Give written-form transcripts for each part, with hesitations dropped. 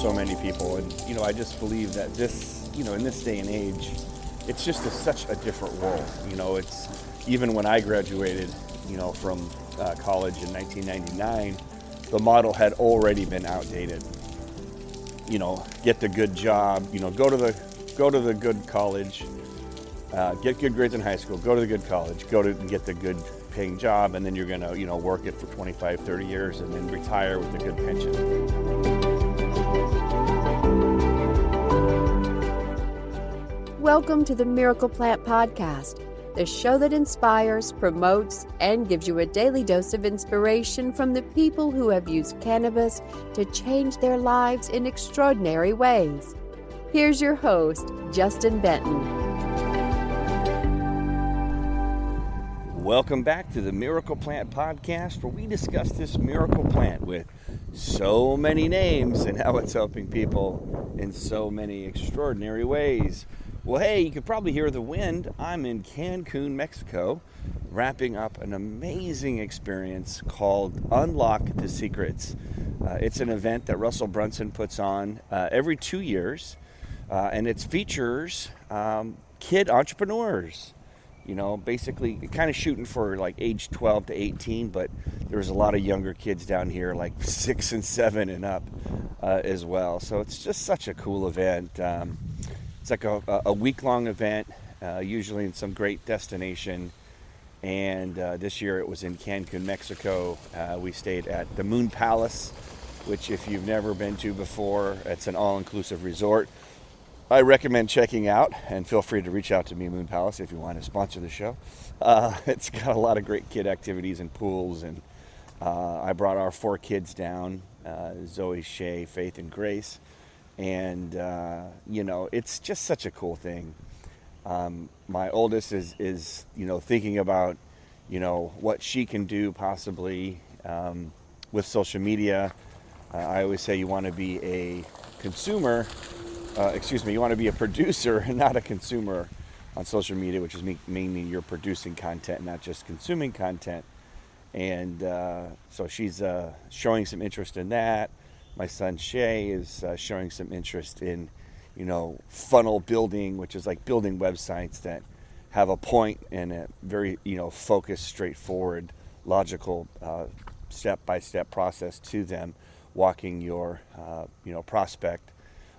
so many people. And, I just believe that this, in this day and age, it's just such a different world. It's even when I graduated, from college in 1999, the model had already been outdated. Get the good job, go to the good college, get good grades in high school, go to the good college, get the good paying job, and then you're going to, work it for 25, 30 years and then retire with a good pension. Welcome to the Miracle Plant Podcast, the show that inspires, promotes, and gives you a daily dose of inspiration from the people who have used cannabis to change their lives in extraordinary ways. Here's your host, Justin Benton. Welcome back to the Miracle Plant Podcast, where we discuss this miracle plant with so many names and how it's helping people in so many extraordinary ways. Well, hey, you can probably hear the wind. I'm in Cancun, Mexico, wrapping up an amazing experience called Unlock the Secrets. It's an event that Russell Brunson puts on every 2 years, and it features kid entrepreneurs. Basically kind of shooting for like age 12 to 18, but there's a lot of younger kids down here, like 6 and 7 and up as well. So it's just such a cool event. It's like a week-long event, usually in some great destination. And this year it was in Cancun, Mexico. We stayed at the Moon Palace, which if you've never been to before, it's an all-inclusive resort. I recommend checking out, and feel free to reach out to me, Moon Palace, if you want to sponsor the show. It's got a lot of great kid activities and pools, and I brought our 4 kids down, Zoe, Shay, Faith, and Grace. And, it's just such a cool thing. My oldest is thinking about, what she can do possibly with social media. I always say you want to be a consumer, you want to be a producer and not a consumer on social media, which is mainly you're producing content, not just consuming content. And so she's showing some interest in that. My son Shay is showing some interest in, funnel building, which is like building websites that have a point and a very, focused, straightforward, logical, step-by-step process to them, walking your, prospect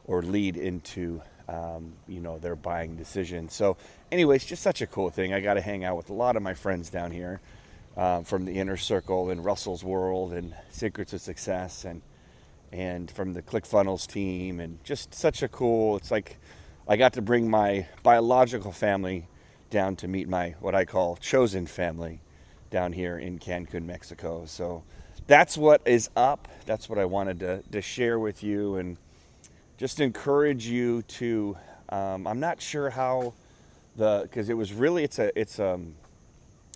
or lead into, their buying decision. So anyways, just such a cool thing. I got to hang out with a lot of my friends down here from the inner circle and Russell's World and Secrets of Success and from the ClickFunnels team, and just such a cool, it's like I got to bring my biological family down to meet my, what I call chosen family down here in Cancun, Mexico. So that's what is up. That's what I wanted to share with you, and just encourage you to, I'm not sure how because it was really, it's an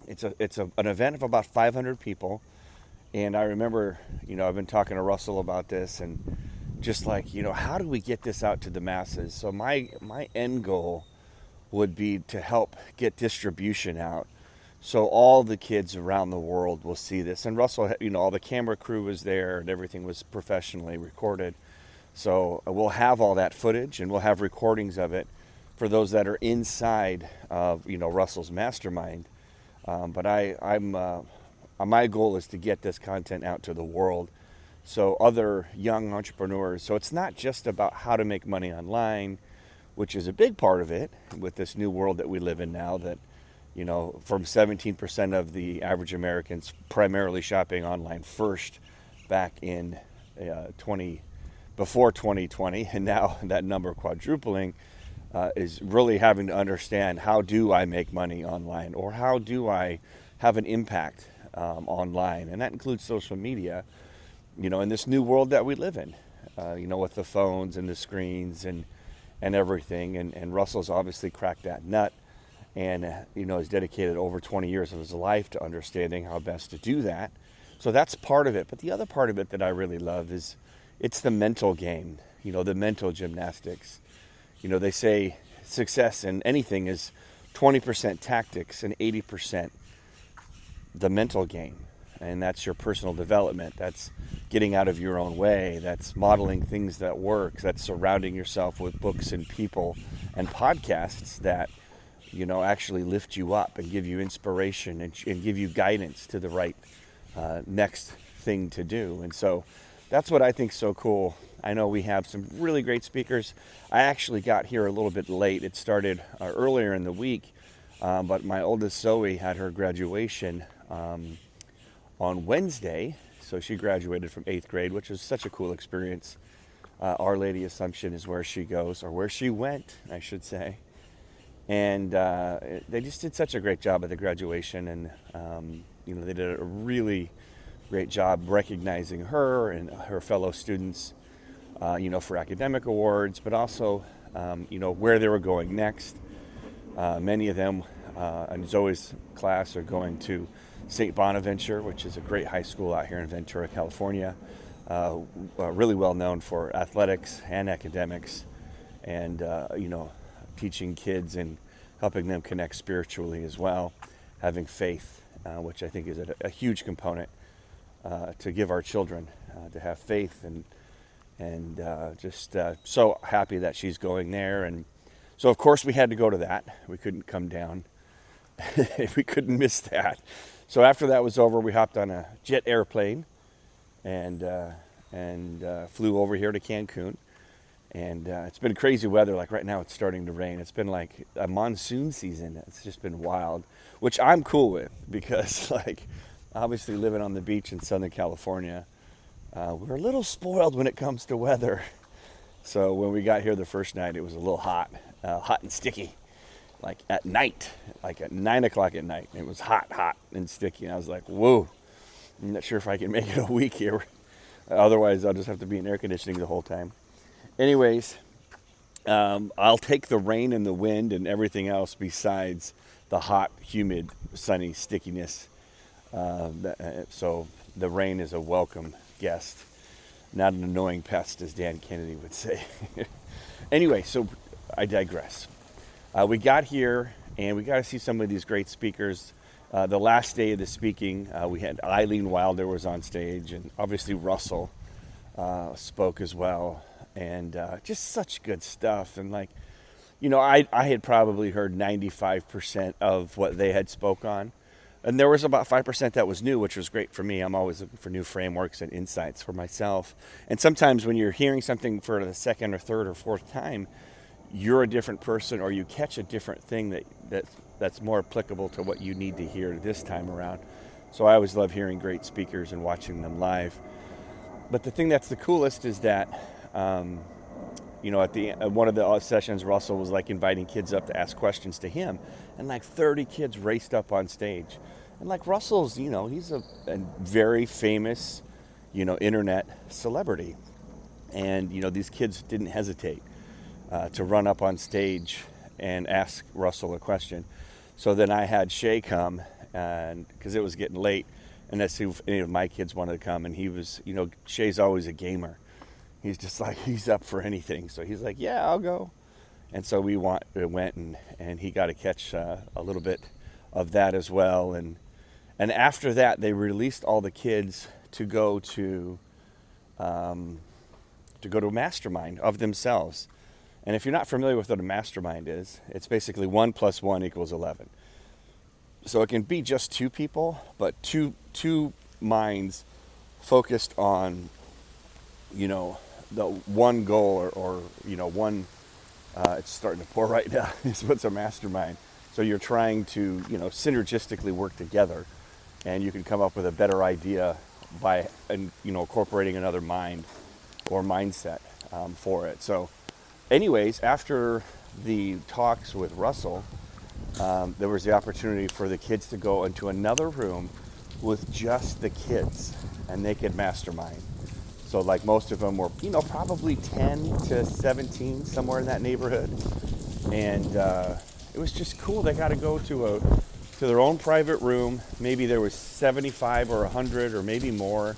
event of about 500 people. And I remember, I've been talking to Russell about this, and just like, how do we get this out to the masses? So my end goal would be to help get distribution out, so all the kids around the world will see this. And Russell, all the camera crew was there, and everything was professionally recorded. So we'll have all that footage, and we'll have recordings of it for those that are inside of, Russell's mastermind. But my goal is to get this content out to the world, so other young entrepreneurs. So it's not just about how to make money online, which is a big part of it with this new world that we live in now, that, from 17% of the average Americans primarily shopping online first back in before 2020, and now that number quadrupling, is really having to understand, how do I make money online, or how do I have an impact online? And that includes social media, in this new world that we live in, with the phones and the screens and everything. And Russell's obviously cracked that nut, and has dedicated over 20 years of his life to understanding how best to do that. So that's part of it. But the other part of it that I really love is it's the mental game, the mental gymnastics. They say success in anything is 20% tactics and 80% the mental game. and that's your personal development. That's getting out of your own way. That's modeling things that work. That's surrounding yourself with books and people and podcasts that, actually lift you up and give you inspiration and give you guidance to the right next thing to do. And so that's what I think is so cool. I know we have some really great speakers. I actually got here a little bit late. It started earlier in the week, but my oldest Zoe had her graduation on Wednesday. So she graduated from 8th grade, which was such a cool experience. Our Lady Assumption is where she goes, or where she went, I should say. And they just did such a great job at the graduation. And, they did a really great job recognizing her and her fellow students, for academic awards, but also, where they were going next. Many of them in Zoe's class are going to St. Bonaventure, which is a great high school out here in Ventura, California. Really well known for athletics and academics, and teaching kids and helping them connect spiritually as well, having faith, which I think is a huge component to give our children, to have faith, and just so happy that she's going there. And so of course we had to go to that. We couldn't come down. We couldn't miss that. So after that was over, we hopped on a jet airplane and flew over here to Cancun. And it's been crazy weather. Like right now it's starting to rain. It's been like a monsoon season. It's just been wild, which I'm cool with, because obviously living on the beach in Southern California, we're a little spoiled when it comes to weather. So when we got here the first night, it was a little hot and sticky. Like at night, like at 9 o'clock at night, it was hot and sticky. And I was like, whoa, I'm not sure if I can make it a week here. Otherwise, I'll just have to be in air conditioning the whole time. Anyways, I'll take the rain and the wind and everything else besides the hot, humid, sunny stickiness. So the rain is a welcome guest, not an annoying pest, as Dan Kennedy would say. Anyway, so I digress. We got here and we got to see some of these great speakers. The last day of the speaking, we had Eileen Wilder was on stage, and obviously Russell spoke as well, and just such good stuff. And I had probably heard 95% of what they had spoke on, and there was about 5% that was new, which was great for me. I'm always looking for new frameworks and insights for myself. And sometimes when you're hearing something for the second or third or fourth time, you're a different person, or you catch a different thing that's more applicable to what you need to hear this time around. So I always love hearing great speakers and watching them live. But the thing that's the coolest is that, at one of the sessions, Russell was inviting kids up to ask questions to him, and 30 kids raced up on stage. And Russell's, he's a very famous, internet celebrity. And, these kids didn't hesitate to run up on stage and ask Russell a question. So then I had Shay come, and because it was getting late, and let's see if any of my kids wanted to come. And he was, Shay's always a gamer. He's just he's up for anything. So he's like, yeah, I'll go. And so we went and he got to catch a little bit of that as well. And after that, they released all the kids to go to a mastermind of themselves. And if you're not familiar with what a mastermind is, it's basically 1 + 1 = 11. So it can be just two people, but two minds focused on, the one goal or one, it's starting to pour right now, is what's a mastermind. So you're trying to, synergistically work together, and you can come up with a better idea by, incorporating another mind or mindset for it. So anyways, after the talks with Russell, there was the opportunity for the kids to go into another room with just the kids, and they could mastermind. So most of them were, probably 10 to 17, somewhere in that neighborhood. And it was just cool. They got to go to their own private room. Maybe there was 75 or 100 or maybe more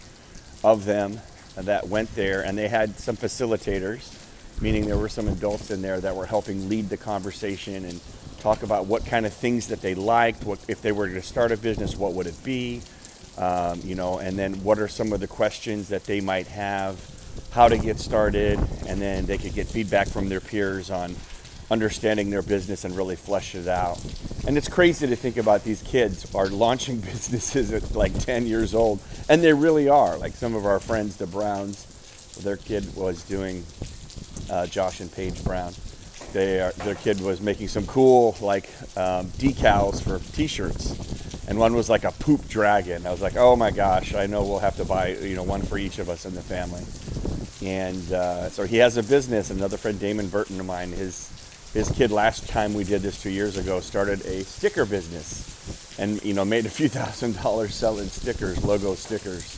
of them that went there, and they had some facilitators, meaning there were some adults in there that were helping lead the conversation and talk about what kind of things that they liked, what if they were to start a business, what would it be, and then what are some of the questions that they might have, how to get started, and then they could get feedback from their peers on understanding their business and really flesh it out. And it's crazy to think about these kids are launching businesses at like 10 years old, and they really are. Like some of our friends, the Browns, their kid was doing, Josh and Paige Brown, their kid was making some cool decals for t-shirts, and one was like a poop dragon. I was like, oh my gosh, I know we'll have to buy one for each of us in the family. And so he has a business. Another friend, Damon Burton of mine, his kid last time we did this 2 years ago started a sticker business, and made a few $1,000s selling stickers, logo stickers.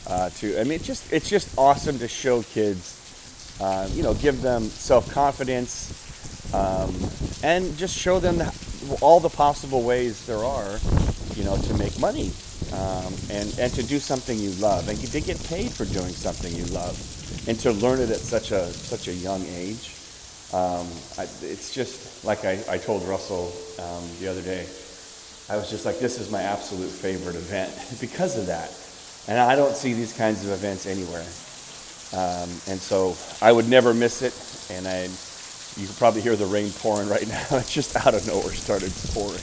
It's just awesome to show kids, give them self-confidence, and just show them all the possible ways there are, to make money, and to do something you love, and to get paid for doing something you love, and to learn it at such a young age. It's just like I told Russell the other day. I was just like, this is my absolute favorite event because of that. And I don't see these kinds of events anywhere. And so I would never miss it. And you can probably hear the rain pouring right now. It just out of nowhere started pouring.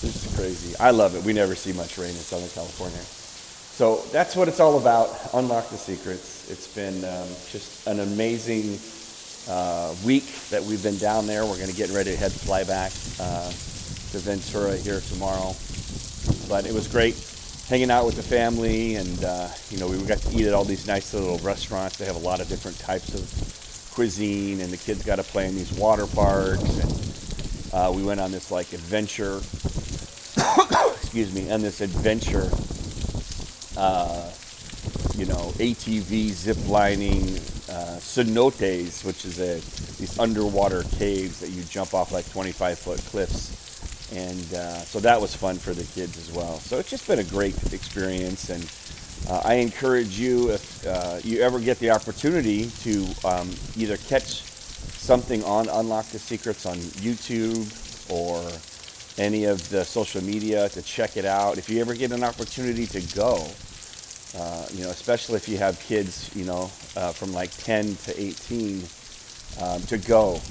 It's crazy. I love it. We never see much rain in Southern California. So that's what it's all about. Unlock the secrets. It's been just an amazing week that we've been down there. We're going to get ready to fly back to Ventura here tomorrow. But it was great hanging out with the family, and we got to eat at all these nice little restaurants. They have a lot of different types of cuisine, and the kids got to play in these water parks. And we went on this adventure, excuse me, on this adventure, ATV zip lining, cenotes, which is these underwater caves that you jump off 25-foot cliffs. And so that was fun for the kids as well. So it's just been a great experience. And I encourage you, if you ever get the opportunity to either catch something on Unlock the Secrets on YouTube or any of the social media, to check it out. If you ever get an opportunity to go, especially if you have kids, from 10 to 18, to go.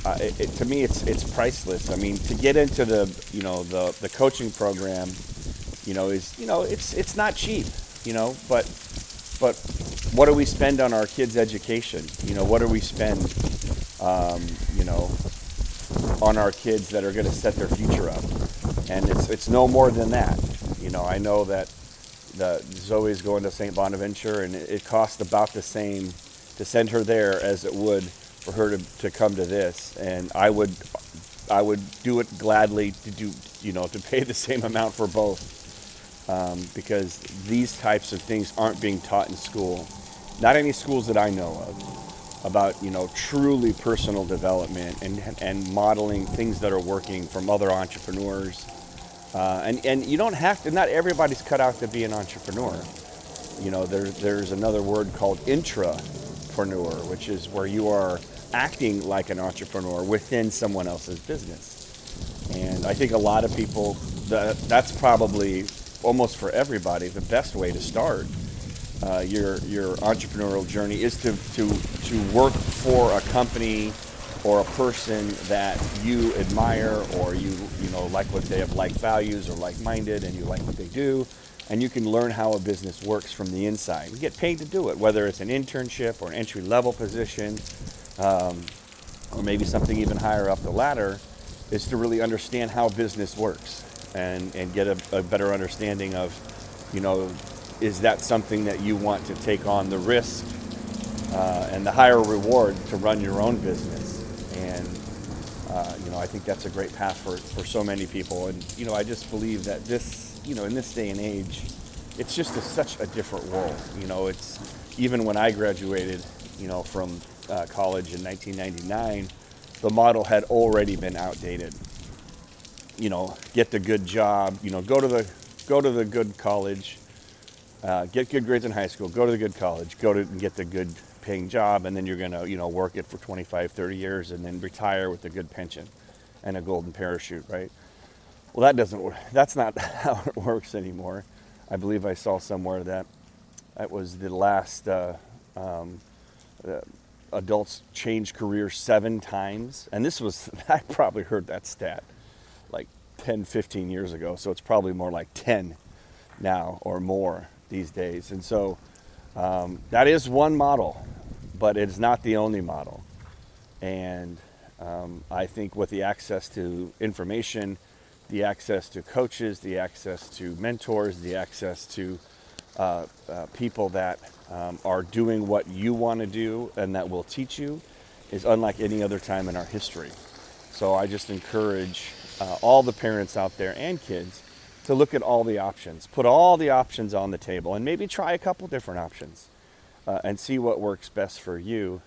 To me, it's priceless. I mean, to get into the coaching program, it's not cheap, but what do we spend on our kids' education? What do we spend, on our kids that are going to set their future up? And it's no more than that. I know that Zoe's going to St. Bonaventure, and it costs about the same to send her there as it would for her to come to this. And I would do it gladly to pay the same amount for both, because these types of things aren't being taught in school. Not any schools that I know of, about truly personal development and modeling things that are working from other entrepreneurs. And you don't have to, not everybody's cut out to be an entrepreneur. There's another word called intrapreneur, which is where you are acting like an entrepreneur within someone else's business. And I think a lot of people, that's probably almost for everybody the best way to start your entrepreneurial journey, is to work for a company or a person that you admire, or you like what they have, like values, or like-minded, and you like what they do, and you can learn how a business works from the inside. You get paid to do it, whether it's an internship or an entry-level position, or maybe something even higher up the ladder, is to really understand how business works and get a better understanding of, is that something that you want to take on the risk and the higher reward to run your own business. And I think that's a great path for so many people. And I just believe that this, in this day and age, it's just such a different world. It's even when I graduated, from college in 1999, the model had already been outdated. Get the good job, go to the good college, get good grades in high school, go to the good college, and get the good paying job, and then you're going to, work it for 25, 30 years and then retire with a good pension and a golden parachute, right? Well, that doesn't work. That's not how it works anymore. I believe I saw somewhere that was the last adults change careers 7 times. And this was, I probably heard that stat like 10, 15 years ago. So it's probably more like 10 now or more these days. And so that is one model, but it's not the only model. And I think with the access to information, the access to coaches, the access to mentors, the access to people that are doing what you want to do and that will teach you is unlike any other time in our history. So I just encourage all the parents out there and kids to look at all the options, put all the options on the table, and maybe try a couple different options and see what works best for you.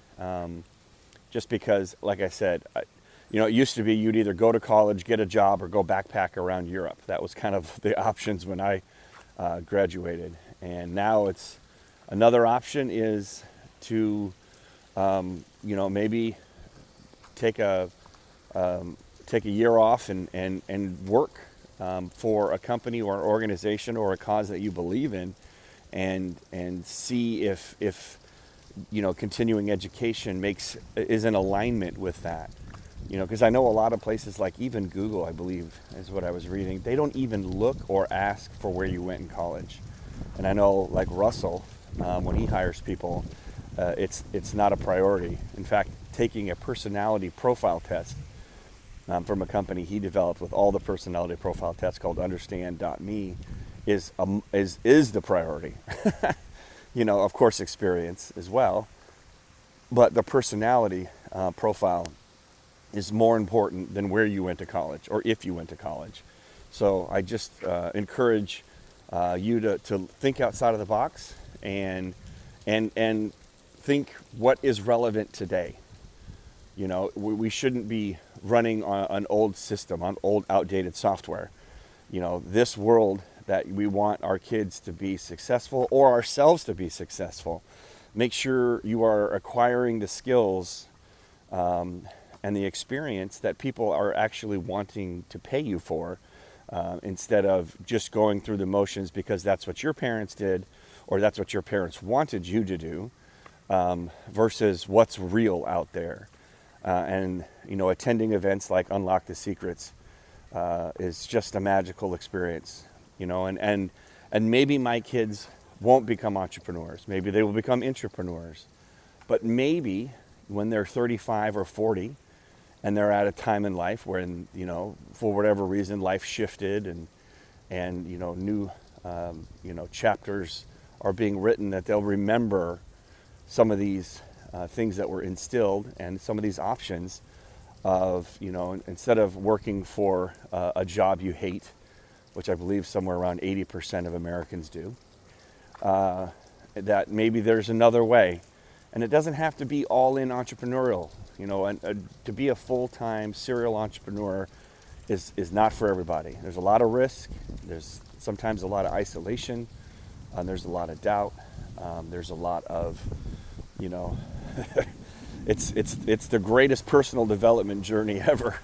Just because, like I said, it used to be you'd either go to college, get a job, or go backpack around Europe. That was kind of the options when I graduated. And now it's another option is to, maybe take a year off and work for a company or an organization or a cause that you believe in, and see if continuing education is in alignment with that. Because I know a lot of places, like even Google, I believe, is what I was reading, they don't even look or ask for where you went in college. And I know, like Russell, when he hires people, it's not a priority. In fact, taking a personality profile test from a company he developed with all the personality profile tests called Understand.me is the priority. Of course, experience as well, but the personality profile is more important than where you went to college or if you went to college. So I just encourage you to think outside of the box and think what is relevant today. We shouldn't be running on an old system, on old outdated software. This world that we want our kids to be successful or ourselves to be successful, make sure you are acquiring the skills and the experience that people are actually wanting to pay you for, instead of just going through the motions because that's what your parents did or that's what your parents wanted you to do, versus what's real out there. And attending events like Unlock the Secrets is just a magical experience. And maybe my kids won't become entrepreneurs. Maybe they will become intrapreneurs. But maybe when they're 35 or 40 and they're at a time in life when, for whatever reason, life shifted and new, chapters are being written, that they'll remember some of these things that were instilled and some of these options of, instead of working for a job you hate, which I believe somewhere around 80% of Americans do, that maybe there's another way. And it doesn't have to be all in entrepreneurial, and to be a full-time serial entrepreneur is not for everybody. There's a lot of risk. There's sometimes a lot of isolation. There's a lot of doubt. There's a lot of, it's the greatest personal development journey ever,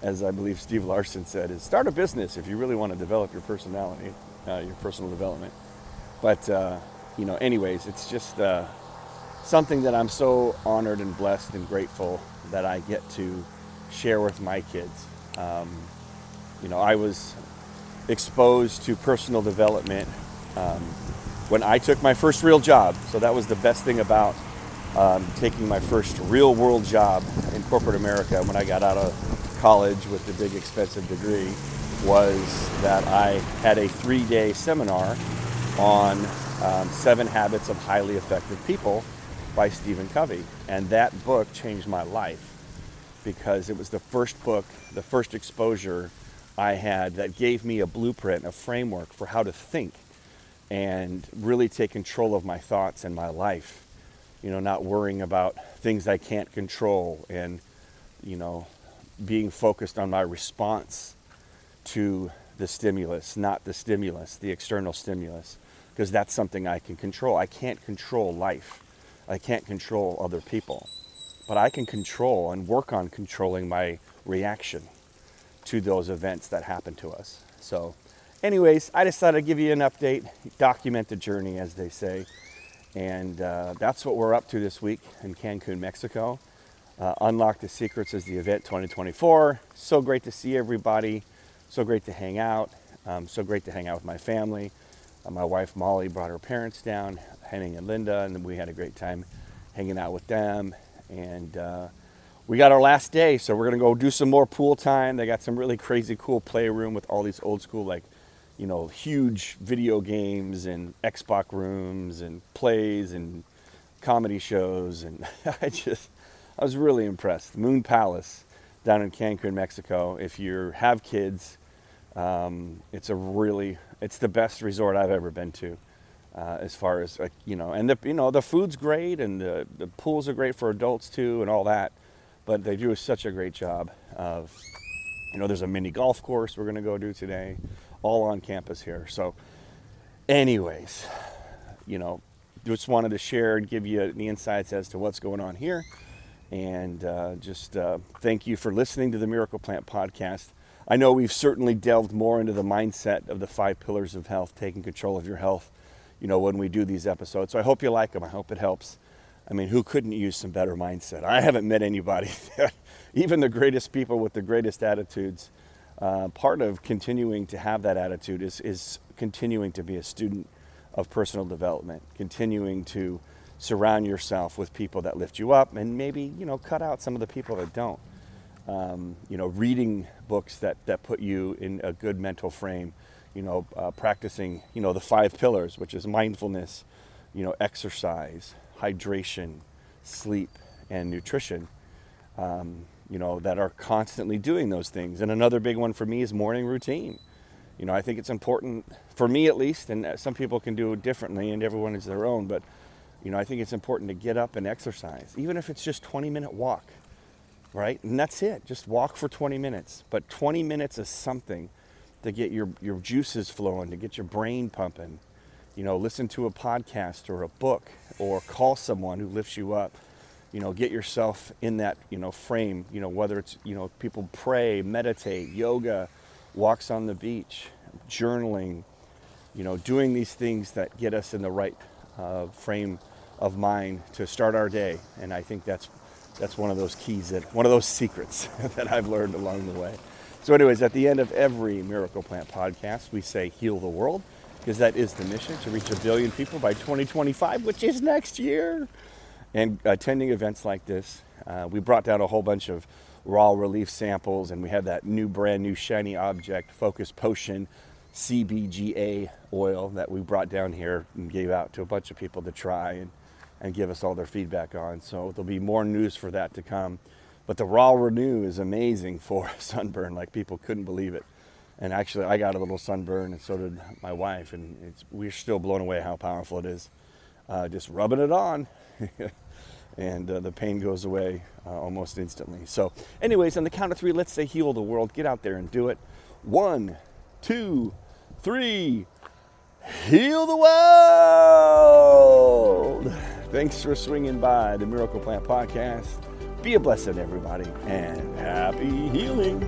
as I believe Steve Larson said, is start a business if you really want to develop your personality, your personal development. But, anyways, it's just something that I'm so honored and blessed and grateful that I get to share with my kids. I was exposed to personal development when I took my first real job. So that was the best thing about taking my first real world job in corporate America when I got out of college with the big expensive degree, was that I had a 3-day seminar on 7 Habits of Highly Effective People by Stephen Covey. And that book changed my life because it was the first book, the first exposure I had that gave me a blueprint, a framework for how to think and really take control of my thoughts and my life. Not worrying about things I can't control and, being focused on my response to the stimulus, not the stimulus, the external stimulus, because that's something I can control. I can't control life. I can't control other people, but I can control and work on controlling my reaction to those events that happen to us. So anyways, I just thought I'd give you an update, document the journey, as they say. And that's what we're up to this week in Cancun, Mexico. Unlock the Secrets is the event 2024. So great to see everybody. So great to hang out. So great to hang out with my family. My wife Molly brought her parents down, Henning and Linda, and we had a great time hanging out with them. And we got our last day, so we're gonna go do some more pool time. They got some really crazy cool playroom with all these old school, like, you know, huge video games and Xbox rooms and plays and comedy shows. And I was really impressed. Moon Palace down in Cancun, Mexico. If you have kids, it's the best resort I've ever been to, as far as, you know, and the food's great, and the pools are great for adults too, and all that. But they do such a great job of, you know, there's a mini golf course we're going to go do today, all on campus here. So anyways, you know, just wanted to share and give you the insights as to what's going on here. And thank you for listening to the Miracle Plant Podcast. I know we've certainly delved more into the mindset of the 5 pillars of health, taking control of your health, you know, when we do these episodes. So I hope you like them. I hope it helps. I mean, who couldn't use some better mindset? I haven't met anybody, even the greatest people with the greatest attitudes. Part of continuing to have that attitude is continuing to be a student of personal development, continuing to surround yourself with people that lift you up, and maybe, you know, cut out some of the people that don't. You know, reading books that put you in a good mental frame, you know, practicing, you know, the 5 pillars, which is mindfulness, you know, exercise, hydration, sleep, and nutrition, you know, that are constantly doing those things. And another big one for me is morning routine. You know, I think it's important, for me at least, and some people can do it differently, and everyone is their own, but, you know, I think it's important to get up and exercise, even if it's just 20-minute walk, right? And that's it, just walk for 20 minutes. But 20 minutes is something to get your juices flowing, to get your brain pumping. You know, listen to a podcast or a book, or call someone who lifts you up. You know, get yourself in that, you know, frame, you know, whether it's, you know, people pray, meditate, yoga, walks on the beach, journaling, you know, doing these things that get us in the right frame of mind to start our day. And I think that's one of those keys, one of those secrets that I've learned along the way. So anyways, at the end of every Miracle Plant podcast, we say heal the world, because that is the mission, to reach 1 billion people by 2025, which is next year. And attending events like this, we brought down a whole bunch of raw relief samples, and we had that brand new shiny object, Focus Potion, CBGA oil that we brought down here and gave out to a bunch of people to try and give us all their feedback on. So there'll be more news for that to come. But the Raw Renew is amazing for sunburn, like people couldn't believe it. And actually, I got a little sunburn, and so did my wife, and we're still blown away how powerful it is. Just rubbing it on, and the pain goes away almost instantly. So anyways, on the count of 3, let's say heal the world. Get out there and do it. 1, 2, 3. Heal the world! Thanks for swinging by the Miracle Plant Podcast. Be a blessing, everybody, and happy healing.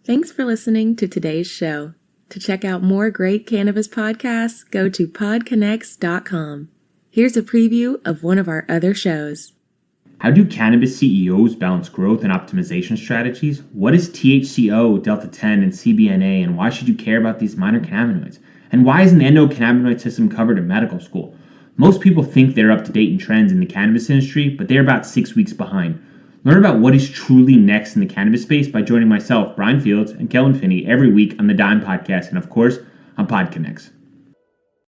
Thanks for listening to today's show. To check out more great cannabis podcasts, go to podconnects.com. Here's a preview of one of our other shows. How do cannabis CEOs balance growth and optimization strategies? What is THCO, Delta-10, and CBNA, and why should you care about these minor cannabinoids? And why isn't the endocannabinoid system covered in medical school? Most people think they're up to date in trends in the cannabis industry, but they're about 6 weeks behind. Learn about what is truly next in the cannabis space by joining myself, Brian Fields, and Kellen Finney every week on the Dime Podcast, and of course, on PodConnects.